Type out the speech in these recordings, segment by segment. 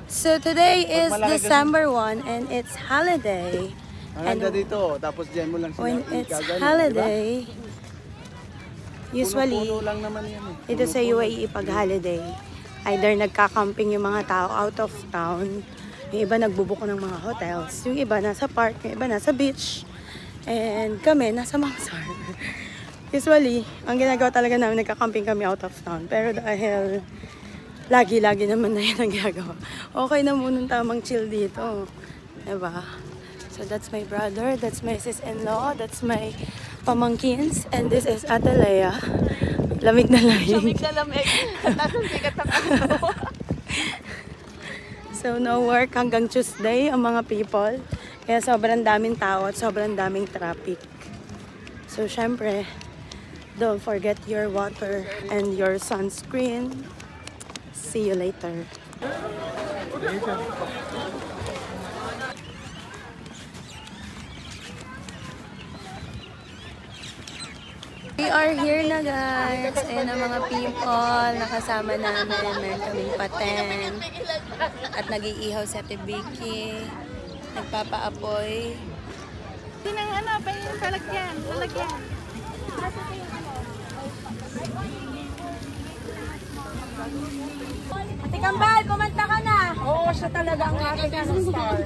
So today is December 1 and it's holiday. And dito, tapos dyan mo lang sila. When it's holiday, usually, lang naman yan, ito sa UAE pag holiday, either nagka-camping yung mga tao out of town, yung iba nagbubuko ng mga hotels, yung iba nasa park, yung iba nasa beach, and kami nasa Mangsar. Usually, ang ginagawa talaga namin, nagka-camping kami out of town. Pero dahil lagi-lagi naman na yun ang ginagawa, okay na munang tamang chill dito. Diba? So that's my brother, that's my sis-in-law, that's my pamangkins, and this is Ate Lea. Lamig na lamig. Lamig na lamig. Nasaan sikat ang aso. So no work hanggang Tuesday ang mga people. Kaya sobrang daming tao at sobrang daming traffic. So syempre, don't forget your water and your sunscreen. See you later. We are here na guys. Ayan ang mga people. Nakasama namin. Meron kaming paten. At nag-iihaw sa Tibiki. Nagpapaapoy. Sinang ano pa yung lalagyan? Lalagyan. Ate Kambal, kumanta ka na! Oo, siya talaga ang ating star.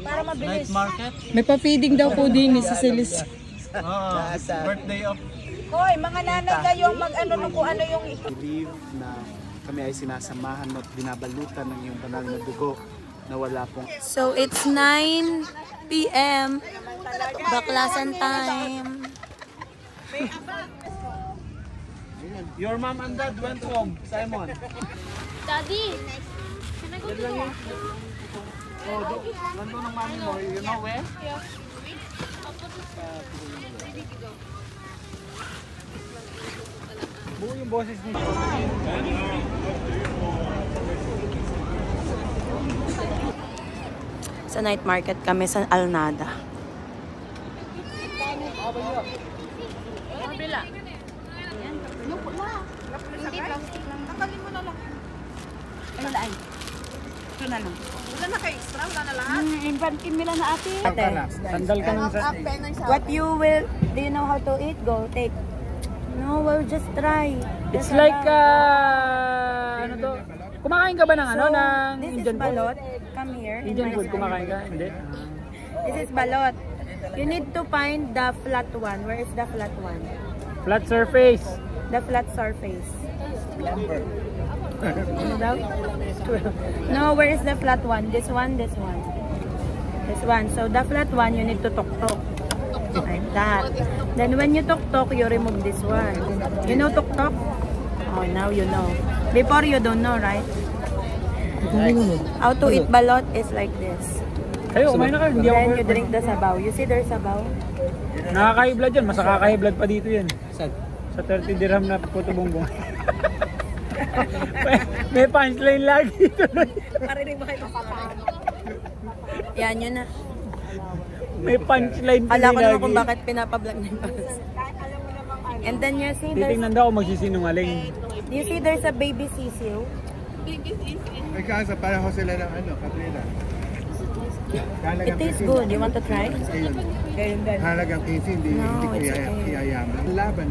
Para mabilis. Night market? May pa-feeding daw po din si Celis. Birthday of... Hoy, mga nanay kayo mag-ano nung kung ano yung... Believe na kami ay sinasamahan at binabalutan ng iyong banal na dugo na wala pong... So it's 9 PM. Baklasan time. Your mom and dad went home, Simon. Daddy, can I go to home? Oh, nandun ng mami mo, you know where? Yeah. Buo yung boses nito. Sa night market kami sa Alnada. Kabila. Hindi plastic lang. Takalin mo na lang. Ano daan? Ito na lang. Wala na kayo extra? Wala na lahat? Infantin nila na ate. Sandal ka nung sa... What you will, do you know how to eat? Go, take. No, we'll just try. It's like, ano to? Kumakain ka ba ng ano, ng This Indian is balot. Come here. Indian food, kumakain ka? Hindi. This is balot. You need to find the flat one. Where is the flat one? Flat surface. The flat surface. Ano daw? No, where is the flat one? This one, this one. This one. So the flat one, you need to tok-tok. Like that. Then when you tok-tok, you remove this one. You know tok-tok? Oh, now you know. Before you don't know, right? How to eat balot is like this. Kayo, kumain na kayo. Hindi ako Then you drink the sabaw. You see there's sabaw? nakaka-high-blood yan. Mas nakaka-high-blood pa dito yan. Saan? Sa 30 dirham na puto bongbong. may punchline lagi. Yan, yun na. May punchline pa Alam ko lagi. naman kung bakit pinapablog na yung palas. And then you see there's, Titingnan daw ako magsisinungaling. you see there's a baby sisiu. May kasa, pareho sila ng ano, Katrina. It tastes good. You want to try? Halagang 15, hindi No, ko it's okay. yayaman. Laban,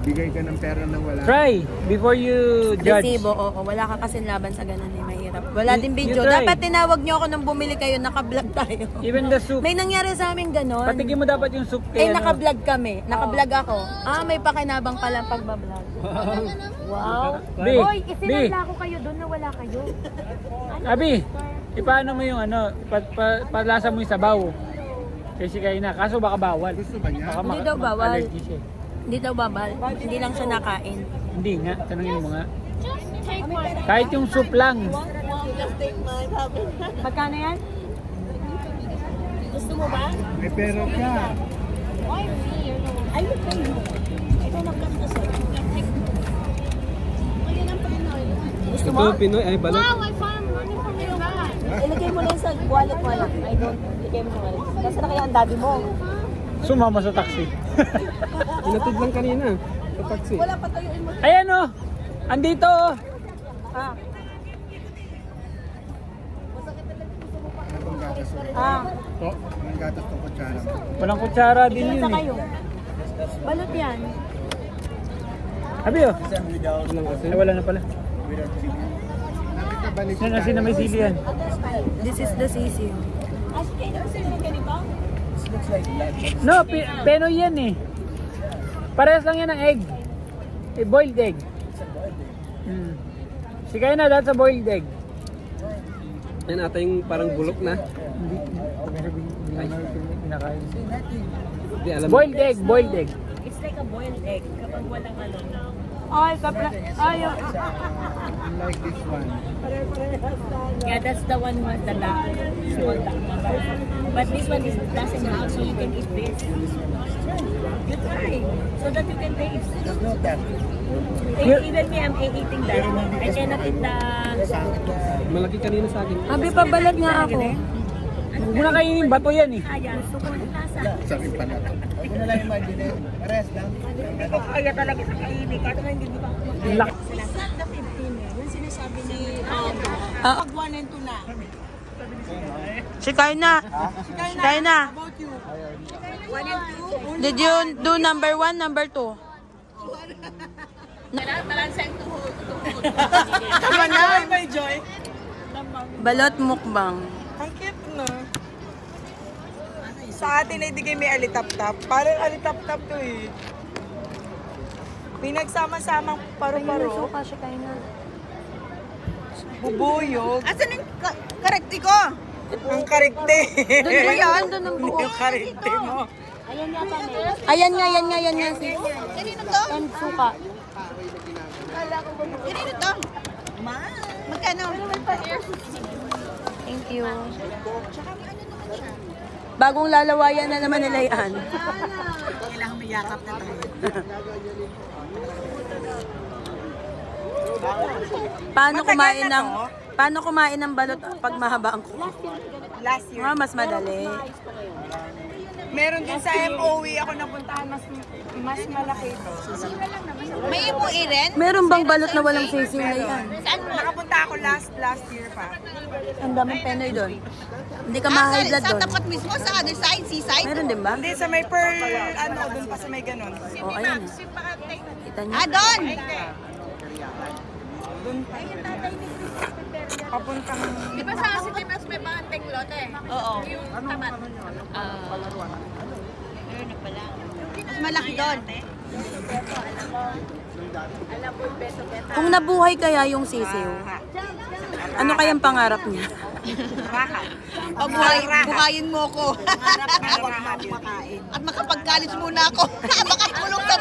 bigay ka ng pera ng wala. Try before you judge. Resibo, oo. Wala ka kasing laban sa ganun eh. Mahirap. Wala din You video. try. Dapat tinawag nyo ako nung bumili kayo. Naka-vlog tayo. Even the soup. May nangyari sa amin ganun. Patigin mo dapat yung soup Eh, kaya naka-vlog kami. Naka-vlog ako. Ah, may pakinabang pala pagbablog. Wow. B, Hoy, B, isinanla ko kayo doon na wala kayo. Abi, ipaano mo yung ano, palasa mo yung sabaw. Kasi kayo na, kaso baka bawal. Gusto ba niya? Baka Hindi daw bawal. allergy siya. Hindi daw babal. Hindi lang siya nakain. Hindi nga, tanongin mo nga. Just take one. Kahit yung soup lang. Magkano yan? Gusto mo ba? May pera ka. Why me? You're the one. I will pay you. Ito magkano sa Gusto mo? Pinoy ay Wow, I found money from your bag. Ilagay mo lang sa wallet mo lang. I don't. Ilagay mo sa wallet. Kasi na kaya ang daddy mo. sumama sa taxi. Inatid lang kanina sa taxi. Wala pa tayo mo. Ayan o, andito o. Ah. Anong gatas? Ah. Anong gatas ng kutsara? Walang kutsara din Ilan yun sa eh. kayo? Balot yan. Abi o. Ay wala na pala. Nakikabalik Yan kasi na may sili yan. This is the sisiu. No, Penoy yan eh. Parehas lang yan ng egg. Eh, boiled egg. Hmm. Si kaya na, that's a boiled egg. Yan ata yung parang bulok na. Kinakain. Hindi alam. Boiled egg, boiled egg. It's like a boiled egg kapag walang ano. Ay, kapla. Ay, I like this one. yeah, that's the one with the duck. Small duck. But this one is doesn't have, so you can eat this. You try, so that you can taste. Even me, I'm eating that. I cannot eat the... Malaki kanina sa akin. Abi, pabalag nga ako. Huwag mo na kainin, bato yan eh. Ayan, gusto ko yung lasa. Sakit pa na ito. Ako na lang imagine. Rest lang. Hindi ko kaya talaga sa kainin. Kaya nga hindi ba? Lak. Pag 1 and 2 na. Si Kaina. Si Kaina. Did you do number 1, number 2? Tama na. Balot mukbang. Ang cute, no? Sa atin ay di kayo may alitap-tap. Parang alitap-tap to eh. Pinagsama-samang paro-paro. Suka si Kaina. Bubuyog. Asan yung karekti ko? Ang karikte. Doon ng buo. Yung karikte mo. Ayan nga. Kanino to? And suka. Kanino to? Magkano? Thank you. Bagong lalawayan na naman nila yan. Kailangan may yakap na tayo. Paano kumain ng balot pag mahaba ang kuko? Last year. Mas madali. Meron din sa MOE ako napuntahan, mas malaki ito. May imuin rin? Meron bang balot na walang sisiw na yan? Saan mo? Nakapunta ako last year pa. Ang daming Penoy doon. Hindi ka ma-high blood Sa doon. tapat mismo, sa other side, seaside? Meron din ba? Hindi, sa may pearl, dun pa sa may ganun. Oh, ayun. Kita niyo? Ah, doon! Dun pa. Papuntang... Di ba sa City Max may panganteng lote? Oo. Yung tapat. Ayun na pala. Mas malaki doon. Kung nabuhay kaya yung sisiw, ano kayang pangarap niya? Buhayin mo ko. At makapag-college muna ako. Makakulong sa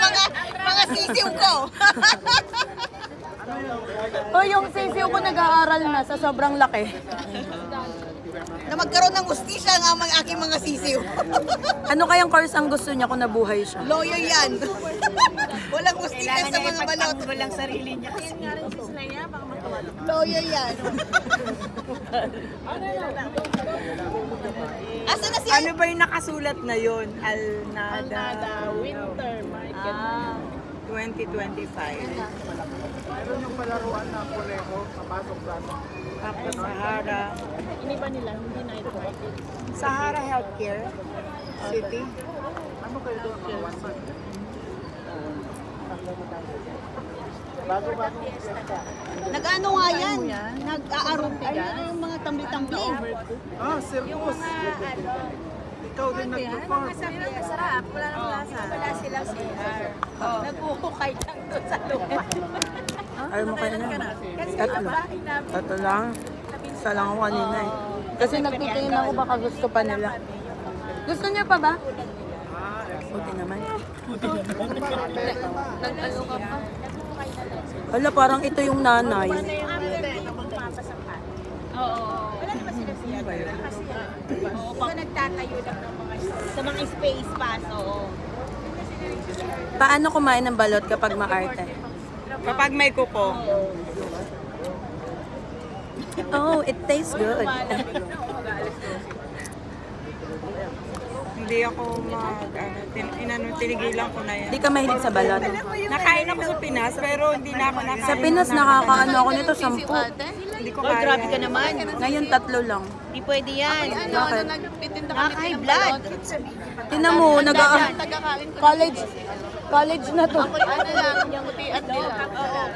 mga sisiw ko. O yung sisiw ko nag-aaral na sa sobrang laki. Na magkaroon ng ustisya ang mga aking mga sisiw. Ano kayang course ang gusto niya kung nabuhay siya? Lawyer yan. Walang ustisya sa mga balot. Walang sarili niya. Lawyer yan. Asa na siya? Ano ba yung nakasulat na yun? Alnada Winter Market. 2025. Meron yung palaruan na kuneho, kapasok sa Tapos Sahara. Iniba nila, hindi night market. Sahara Healthcare City. ano kayo doon, mga wansan? Bago-bago. Nag-ano nga yan? Nag-aarong. Ayun yung mga tambli-tambling. Circus. Ikaw din nag-perform. Masarap, wala nang lasa. Wala silang CR. Nagbuhukay lang doon sa lupa. Ayaw mo kayo na. Tatlo. Tatlo lang. Isa lang ako kanina eh. Kasi nagtitingin ako baka gusto pa nila. Gusto niya pa ba? Buti naman. Nag-ano ka pa? Hala, parang ito yung nanay. Oo. Wala naman sila CR. Oo, pag nagtatayo lang ng mga sa mga space pass, oo. Paano kumain ng balot kapag maarte? Kapag may kuko. Oh, it tastes good. Hindi ako tinigilan ko na yan. Hindi ka mahilig sa balot. Nakain ako sa Pinas pero hindi na ako nakain. Sa Pinas, nakakaano ako nito, 10. Hindi ko kaya. Grabe ka naman. Ngayon, 3 lang. Hindi pwede yan. Bakit? Nakaka-high blood. Tinan mo, college na to.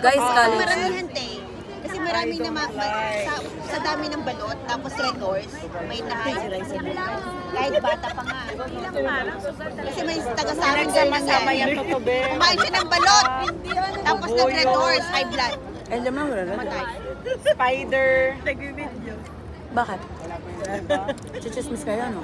Guys, college. Maramihan te. Kasi maraming sa dami ng balot, tapos red horse, may nakain. Kahit bata pa nga. Kasi may taga-samin sa Sama yan tutubi. kumain siya ng balot, tapos nag-red horse, high blood. Eh, naman, wala. Spider. Bakit? Chichismis kayo, no?